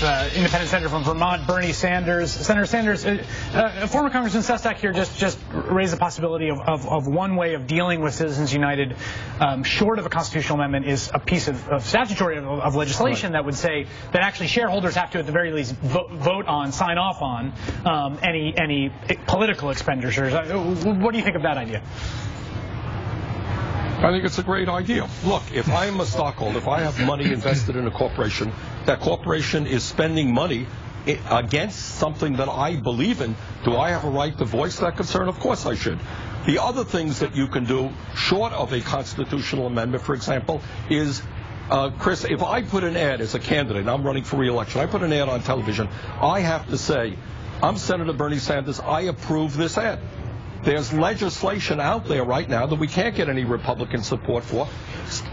with independent senator from Vermont, Bernie Sanders. Senator Sanders, former Congressman Sestak here just raised the possibility of one way of dealing with Citizens United, short of a constitutional amendment, is a piece of statutory of legislation that would say that actually shareholders have to, at the very least, vote on, sign off on any political expenditures. What do you think of that idea? I think it's a great idea. Look, if I'm a stockholder, if I have money invested in a corporation, that corporation is spending money against something that I believe in, do I have a right to voice that concern? Of course I should. The other things that you can do, short of a constitutional amendment, for example, is, Chris, if I put an ad as a candidate, and I'm running for re-election, I put an ad on television, I have to say, I'm Senator Bernie Sanders, I approve this ad. There's legislation out there right now that we can't get any Republican support for,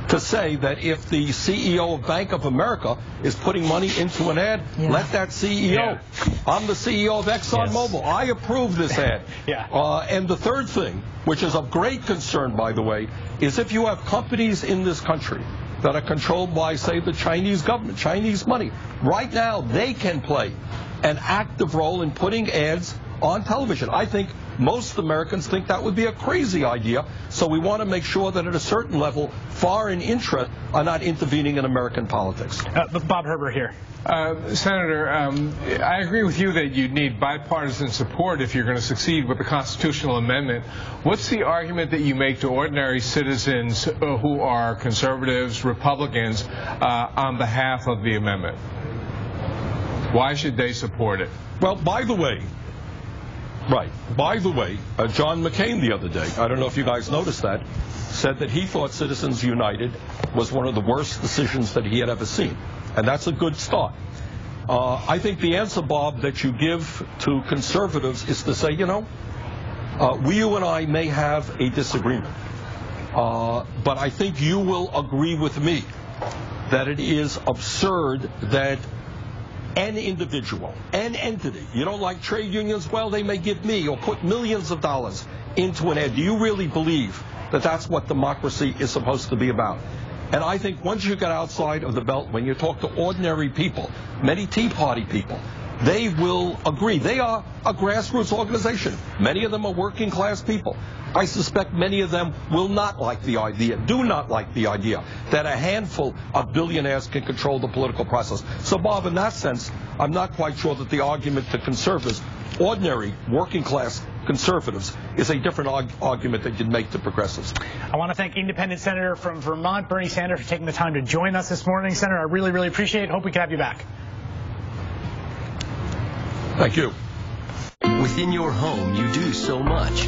to say that if the CEO of Bank of America is putting money into an ad, let that CEO. Yeah. I'm the CEO of ExxonMobil. Yes. I approve this ad. And the third thing, which is of great concern, by the way, is if you have companies in this country that are controlled by, say, the Chinese government, Chinese money, right now they can play an active role in putting ads on television. I think most Americans think that would be a crazy idea, so we want to make sure that at a certain level, foreign interests are not intervening in American politics. Bob Herbert here. Senator, I agree with you that you need bipartisan support if you're going to succeed with the constitutional amendment. What's the argument that you make to ordinary citizens who are conservatives, Republicans, on behalf of the amendment? Why should they support it? Well, by the way, John McCain the other day, I don't know if you guys noticed that, said that he thought Citizens United was one of the worst decisions that he had ever seen. And that's a good start. I think the answer, Bob, that you give to conservatives is to say, you and I may have a disagreement. But I think you will agree with me that it is absurd that an individual, an entity, you don't like trade unions, well, they may give me or put millions of dollars into an ad. Do you really believe that that's what democracy is supposed to be about? And I think once you get outside of the belt, when you talk to ordinary people, many Tea Party people, they will agree. They are a grassroots organization. Many of them are working class people. I suspect many of them will not like the idea, do not like the idea, that a handful of billionaires can control the political process. So, Bob, in that sense, I'm not quite sure that the argument to conservatives, ordinary working class conservatives, is a different argument that you'd make to progressives. I want to thank independent senator from Vermont, Bernie Sanders, for taking the time to join us this morning. Senator, I really, really appreciate it. Hope we can have you back. Thank you. Within your home, you do so much.